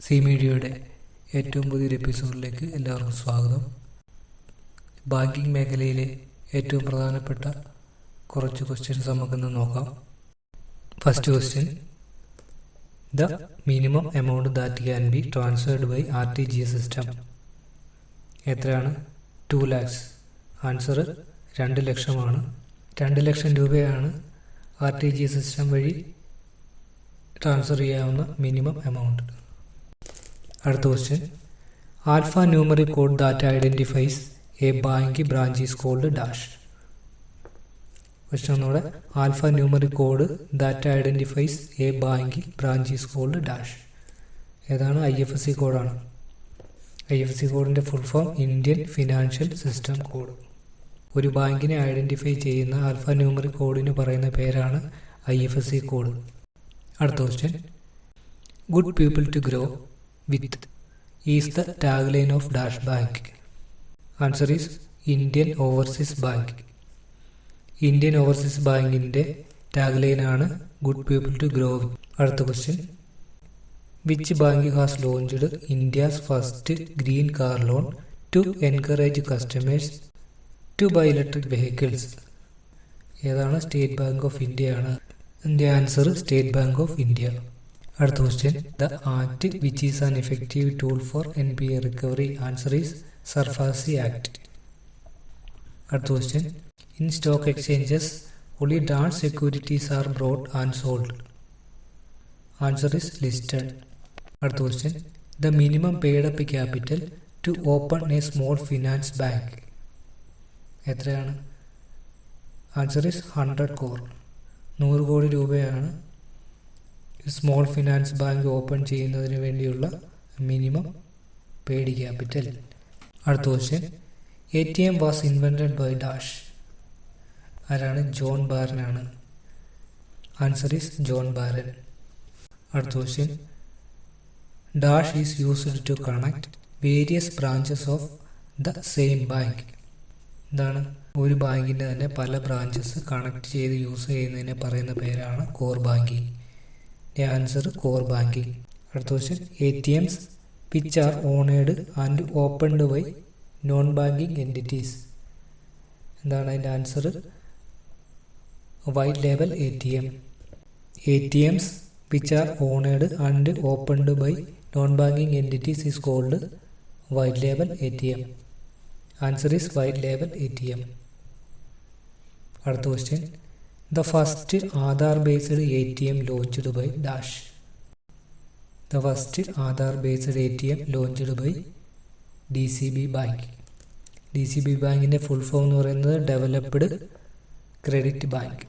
C മീഡിയയുടെ ഏറ്റവും പുതിയൊരു എപ്പിസോഡിലേക്ക് എല്ലാവർക്കും സ്വാഗതം. ബാങ്കിങ് മേഖലയിലെ ഏറ്റവും പ്രധാനപ്പെട്ട കുറച്ച് ക്വസ്റ്റ്യൻസ് നമുക്കിന്ന് നോക്കാം. First question: the minimum amount that can be transferred by RTGS system. എത്രയാണ്? 2 lakhs. ആൻസർ 2 ലക്ഷമാണ്. 2 ലക്ഷം രൂപയാണ് RTGS സിസ്റ്റം വഴി ട്രാൻസ്ഫർ ചെയ്യാവുന്ന മിനിമം എമൗണ്ട്. അടുത്ത question: alpha numeric code that identifies a bank branch is called dash. Question ഒന്നുകൂടെ: alpha numeric code that identifies a bank branch is called dash. ഏതാണ്? IFSC കോഡാണ്. IFSC കോഡിൻ്റെ full form Indian financial system code. ഒരു ബാങ്കിനെ identify ചെയ്യുന്ന alpha numeric കോഡിന് പറയുന്ന പേരാണ് IFSC കോഡ്. അടുത്ത question: good people to grow with is the tag line of dash bank. Answer is Indian Overseas Bank. Indian Overseas ബാങ്കിൻ്റെ tag ലൈനാണ് good people to grow with. അടുത്ത question: which bank has launched India's first green car loan to encourage customers to buy electric vehicles. ഏതാണ്? State Bank of India ആണ്. എൻ്റെ answer State Bank of India. അടുത്ത question: the act which is an effective tool for NPA recovery. Answer is SARFAESI Act. അടുത്ത question: in stock exchanges only dark securities are bought and sold. Answer is listed. അടുത്ത question: the minimum paid up capital to open a small finance bank. എത്രയാണ്? Answer is 100 crore. 100 കോടി രൂപയാണ് small finance bank open ചെയ്യുന്നതിന് വേണ്ടിയുള്ള minimum paid capital. അടുത്ത question: ATM was invented by dash. ആരാണ്? John Barron ആണ്. Answer is John Barron. അടുത്ത question: dash is used to connect various branches of the same bank. എന്താണ്? ഒരു ബാങ്കിൻ്റെ തന്നെ പല ബ്രാഞ്ചസ് കണക്ട് ചെയ്ത് യൂസ് ചെയ്യുന്നതിനെ പറയുന്ന പേരാണ് core banking. Answer core banking. അടുത്ത question: ATMs which are owned and opened by non banking entities. എന്താണ് അതിൻ്റെ answer? White label ATM. ATMs which are owned and opened by non-banking entities is called white label ATM. Answer is white label ATM. അടുത്ത question: the first Aadhaar based ATM launched by dash. The first Aadhaar based ATM launched by DCB Bank. DCB ബാങ്കിൻ്റെ full form എന്ന് പറയുന്നത് developed credit bank.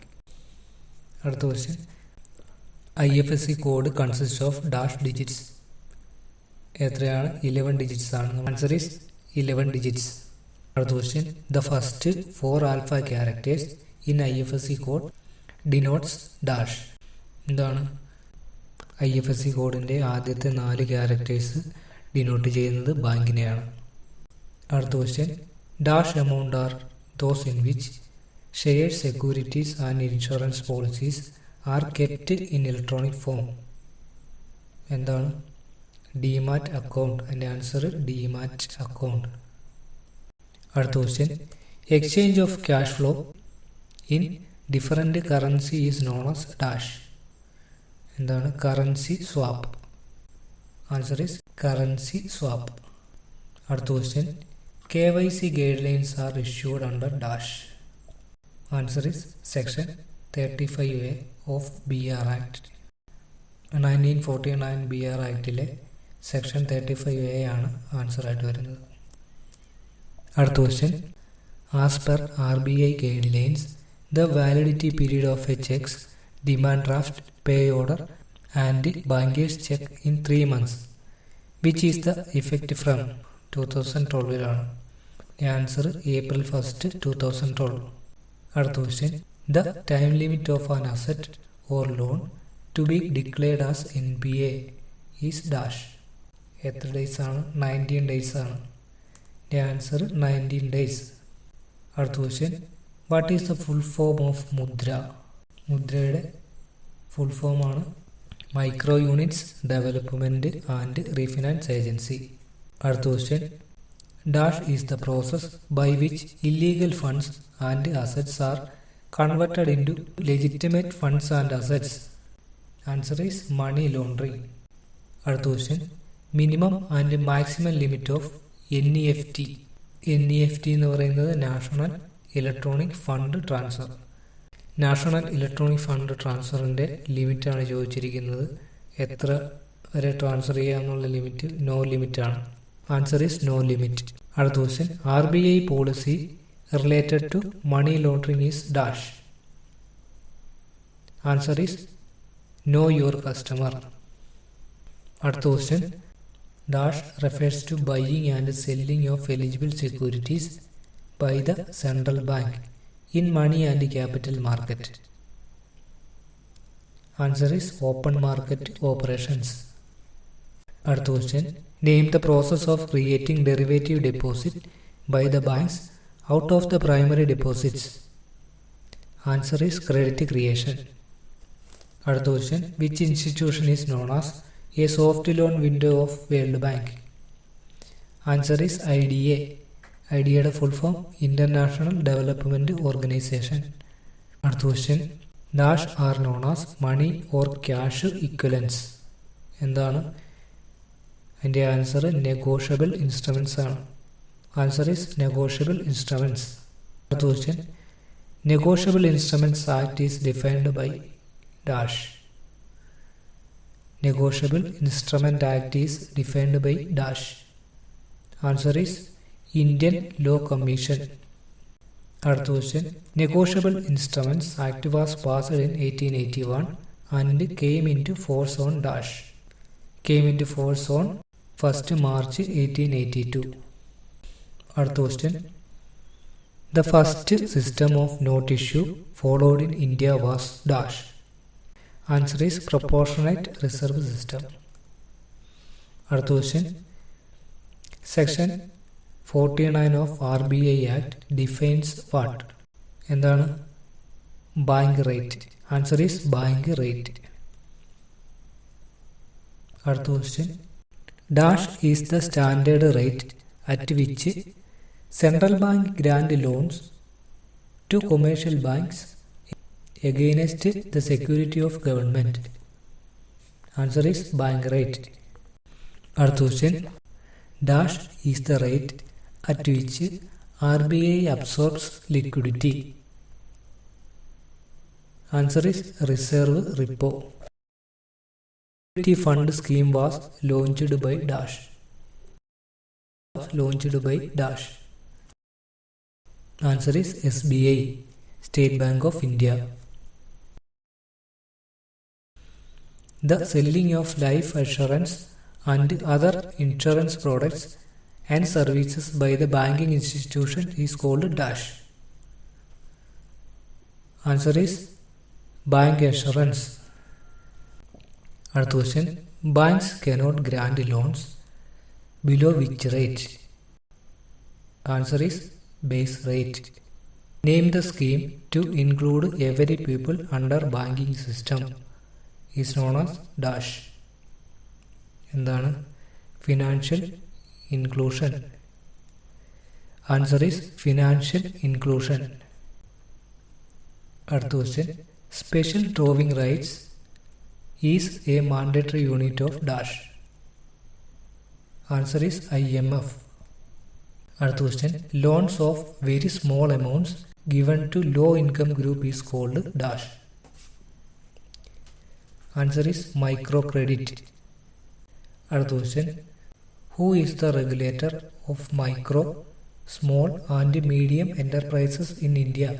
അടുത്ത question: IFSC code consist of dash digits. എത്രയാണ്? 11 digits ആണ്. Answer is 11 digits. അടുത്ത question: the first 4 alpha characters in IFSC code denotes dash. എന്താണ്? IFSC കോഡിൻ്റെ ആദ്യത്തെ 4 ക്യാരക്ടേഴ്സ് ഡിനോട്ട് ചെയ്യുന്നത് ബാങ്കിനെയാണ്. അടുത്ത question: dash amount are those in which shared securities and insurance policies are kept in electronic form. എന്താണ്? Demat account. എൻ്റെ answer demat account. അടുത്ത question: exchange of cash flow in different currency is known as dash. എന്താണ്? Currency swap. Answer is currency swap. അടുത്ത question: KYC guidelines are issued under dash. Answer is section 35A of BR act. 1949 BR ആക്ടിലെ section 35A ആണ് ആൻസറായിട്ട് വരുന്നത്. അടുത്ത question: as per RBI guidelines the validity period of a cheques demand draft pay order and bankers cheque in 3 months which is the effect from 2012 answer April 1st, 2012. അടുത്ത question: the time limit of an asset or loan to be declared as NPA is dash. എത്ര days ആണ്? 19 days ആണ്. Answer 19 days. അടുത്ത question: what is the full form of Mudra. മുദ്രയുടെ full ഫോമാണ് micro units development and refinance agency. അടുത്ത question, dash is the process by which illegal funds and assets are converted into legitimate funds and assets. Answer is money laundering. അടുത്ത question, minimum and maximum limit of NEFT. NEFT എന്ന് പറയുന്നത് national electronic fund transfer. National electronic fund ട്രാൻസ്ഫറിൻ്റെ ലിമിറ്റാണ് ചോദിച്ചിരിക്കുന്നത്. എത്ര വരെ transfer ചെയ്യാമെന്നുള്ള limit no ലിമിറ്റാണ്. Answer is no limit. അടുത്ത question, RBI policy related to money laundering is dash. Answer is know your customer. അടുത്ത question, dash refers to buying and selling of eligible securities by the central bank in money and capital market. Answer is open market operations. അടുത്ത question, name the process of creating derivative deposit by the banks out of the primary deposits. Answer is credit creation. അടുത്ത question, which institution is known as a soft loan window of World Bank? Answer is IDA. ഐഡിയയുടെ full form international development organisation. അടുത്ത question, dash are known as money or cash equivalence. എന്താണ് അതിൻ്റെ answer? Negotiable instruments ആണ്. Answer is negotiable instruments. അടുത്ത question, negotiable instruments act is defined by dash. Negotiable instrument act is defined by dash. Answer is Indian Law Commission. അടുത്ത question, negotiable instruments act was passed in 1881 and came into force on dash. Came into force on 1st March 1882. അടുത്ത question, the first system of note issue followed in India was dash. Answer is proportionate reserve system. അടുത്ത question, section 49 of RBI Act defines what? എന്താണ്? Bank rate. Answer is bank rate. അടുത്ത question, dash is the standard rate at which central bank grants loans to commercial banks against the security of government. Answer is bank rate. അടുത്ത question, dash is the rate at which RBI absorbs liquidity. Answer is reserve repo. Liquidity fund scheme was launched by dash. Launched by dash. Answer is SBI, State Bank of India. The selling of life assurance and other insurance products and services by the banking institution is called dash. Answer is bank assurance. അടുത്ത question, banks cannot grant loans below which rate? Answer is base rate. Name the scheme to include every people under banking system is known as dash. എന്താണ്? Financial inclusion. Answer is financial inclusion. അടുത്ത question, special drawing rights is a mandatory unit of dash. Answer is IMF. അടുത്ത question, loans of very small amounts given to low income group is called dash. Answer is micro credit. അടുത്ത question, who is the regulator of micro, small and medium enterprises in India?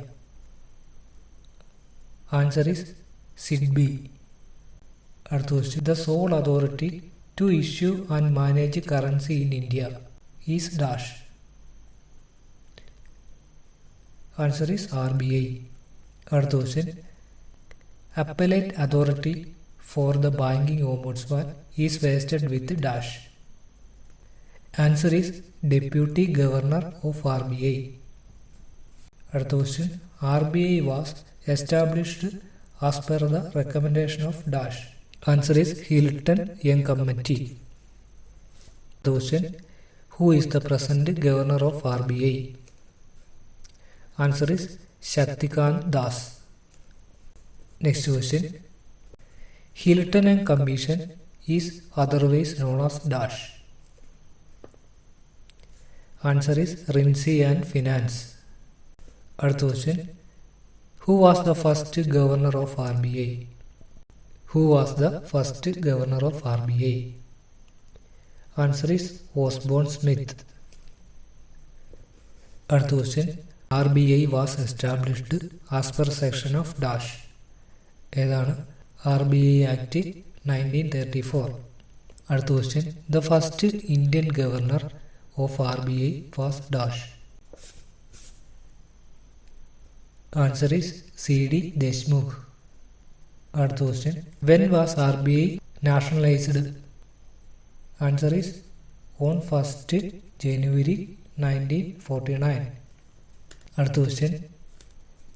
Answer is SIDBI. അടുത്ത question, the sole authority to issue and manage currency in India is dash. Answer is RBI. അടുത്ത question, appellate authority for the banking ombudsman is vested with dash. Answer is Deputy Governor of RBI. അടുത്ത question, RBI was established as per the recommendation of dash. Answer is Hilton Young Committee. The question, who is the present governor of RBI? Answer is Shaktikant Das. Next question, Hilton and Commission is otherwise known as dash. Answer is Rinci and Finance. അടുത്ത question, who was the first governor of RBI? Who was the first governor of RBI? Answer is Osborne Smith. അടുത്ത question, RBI was established as per section of dash. ഏതാണ് RBI Act 1934. അടുത്ത question, the first Indian governor of RBI was dash. Answer is C.D. Deshmukh. അടുത്ത question, when was RBI nationalized? Answer is on 1st January 1949. അടുത്ത question,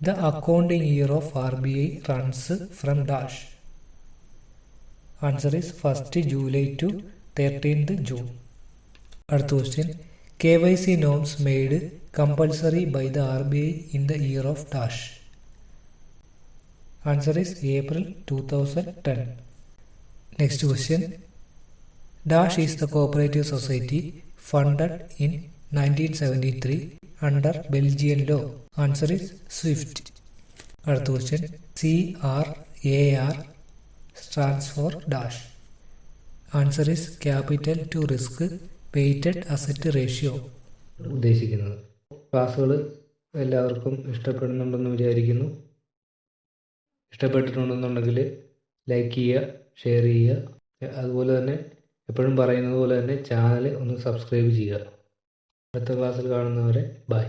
the accounting year of RBI runs from dash. Answer is 1st July to 13th June. അടുത്ത question, KYC norms made compulsory by the RBI in the year of dash. Answer is April 2010. Next question, dash is the cooperative society funded in 1973 under Belgian law. Answer is SWIFT. അടുത്ത question, CRAR stands for dash. Answer is capital to risk weighted asset ratio. ഉദ്ദേശിക്കുന്നത്. ക്ലാസ്സുകൾ എല്ലാവർക്കും ഇഷ്ടപ്പെടുന്നുണ്ടെന്ന് വിചാരിക്കുന്നു. ഇഷ്ടപ്പെട്ടിട്ടുണ്ടെന്നുണ്ടെങ്കിൽ like ചെയ്യുക, share ചെയ്യുക. അതുപോലെ തന്നെ എപ്പോഴും പറയുന്നത് പോലെ തന്നെ ചാനൽ ഒന്ന് സബ്സ്ക്രൈബ് ചെയ്യുക. അടുത്ത ക്ലാസ്സിൽ കാണുന്നവരെ ബൈ.